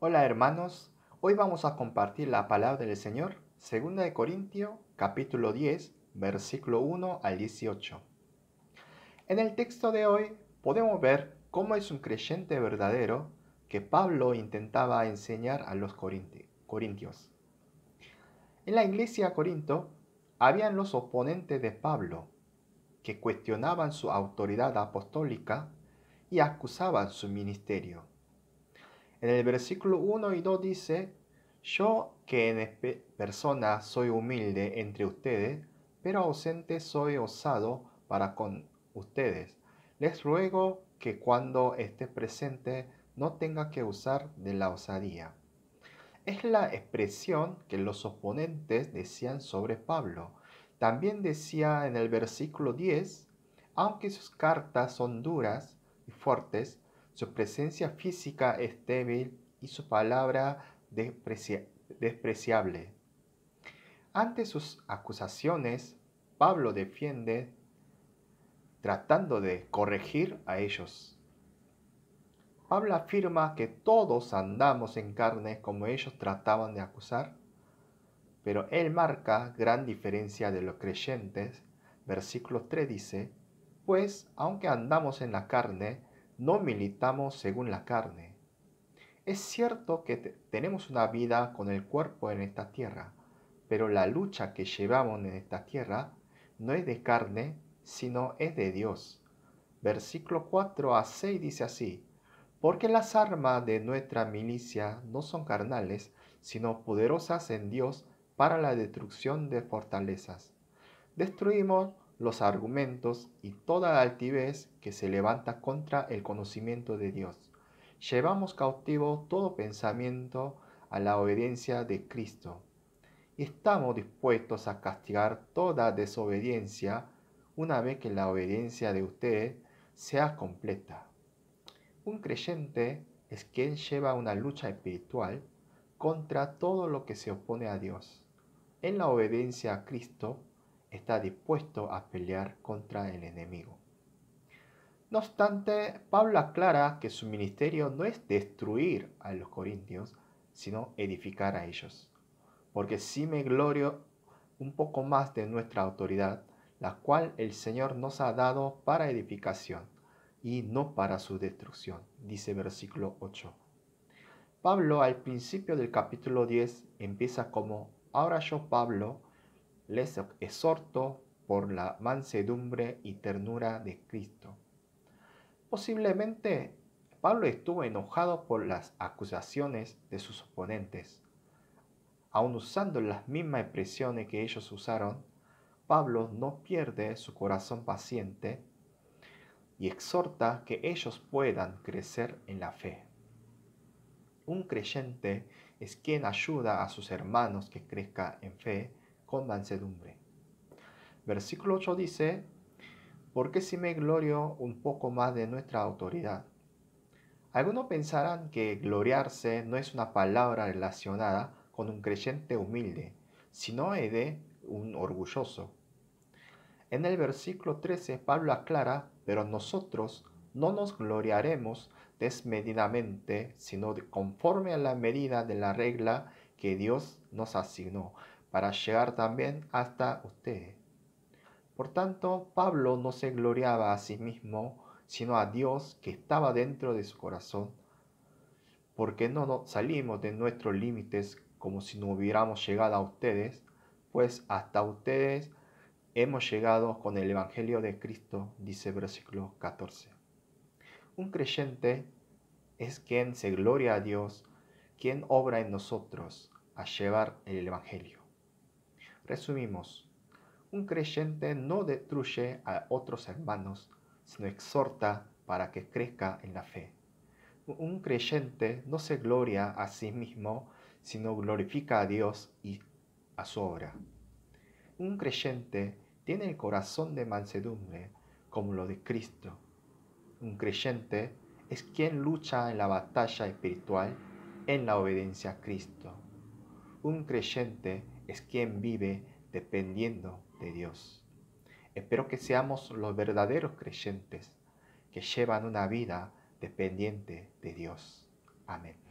Hola hermanos, hoy vamos a compartir la palabra del Señor, 2 capítulo 10, versículo 1 al 18. En el texto de hoy podemos ver cómo es un creyente verdadero que Pablo intentaba enseñar a los corintios. En la iglesia de Corinto habían los oponentes de Pablo, que cuestionaban su autoridad apostólica y acusaban su ministerio. En el versículo 1 y 2 dice, yo que en persona soy humilde entre ustedes, pero ausente soy osado para con ustedes. Les ruego que cuando esté presente no tenga que usar de la osadía. Es la expresión que los oponentes decían sobre Pablo. También decía en el versículo 10, aunque sus cartas son duras y fuertes, su presencia física es débil y su palabra despreciable. Ante sus acusaciones, Pablo defiende tratando de corregir a ellos. Pablo afirma que todos andamos en carne como ellos trataban de acusar, pero él marca gran diferencia de los creyentes. Versículo 3 dice, pues aunque andamos en la carne, no militamos según la carne. Es cierto que tenemos una vida con el cuerpo en esta tierra, pero la lucha que llevamos en esta tierra no es de carne, sino es de Dios. Versículo 4 a 6 dice así, porque las armas de nuestra milicia no son carnales, sino poderosas en Dios para la destrucción de fortalezas. Destruimos los argumentos y toda altivez que se levanta contra el conocimiento de Dios. Llevamos cautivo todo pensamiento a la obediencia de Cristo. Y estamos dispuestos a castigar toda desobediencia una vez que la obediencia de ustedes sea completa. Un creyente es quien lleva una lucha espiritual contra todo lo que se opone a Dios. En la obediencia a Cristo está dispuesto a pelear contra el enemigo. No obstante, Pablo aclara que su ministerio no es destruir a los corintios, sino edificar a ellos. Porque si me glorio un poco más de nuestra autoridad, la cual el Señor nos ha dado para edificación y no para su destrucción, dice versículo 8. Pablo al principio del capítulo 10 empieza como, ahora yo Pablo les exhorto por la mansedumbre y ternura de Cristo. Posiblemente Pablo estuvo enojado por las acusaciones de sus oponentes. Aun usando las mismas expresiones que ellos usaron, Pablo no pierde su corazón paciente y exhorta que ellos puedan crecer en la fe. Un creyente es quien ayuda a sus hermanos que crezcan en fe con mansedumbre. Versículo 8 dice, porque si me glorio un poco más de nuestra autoridad. Algunos pensarán que gloriarse no es una palabra relacionada con un creyente humilde, sino es de un orgulloso. En el versículo 13 Pablo aclara, pero nosotros no nos gloriaremos desmedidamente, sino conforme a la medida de la regla que Dios nos asignó, para llegar también hasta ustedes. Por tanto, Pablo no se gloriaba a sí mismo, sino a Dios que estaba dentro de su corazón, porque no salimos de nuestros límites como si no hubiéramos llegado a ustedes, pues hasta ustedes hemos llegado con el Evangelio de Cristo, dice versículo 14. Un creyente es quien se gloria a Dios, quien obra en nosotros a llevar el Evangelio. Resumimos, un creyente no destruye a otros hermanos, sino exhorta para que crezca en la fe. Un creyente no se gloria a sí mismo, sino glorifica a Dios y a su obra. Un creyente tiene el corazón de mansedumbre, como lo de Cristo. Un creyente es quien lucha en la batalla espiritual en la obediencia a Cristo. Un creyente es quien vive dependiendo de Dios. Espero que seamos los verdaderos creyentes que llevan una vida dependiente de Dios. Amén.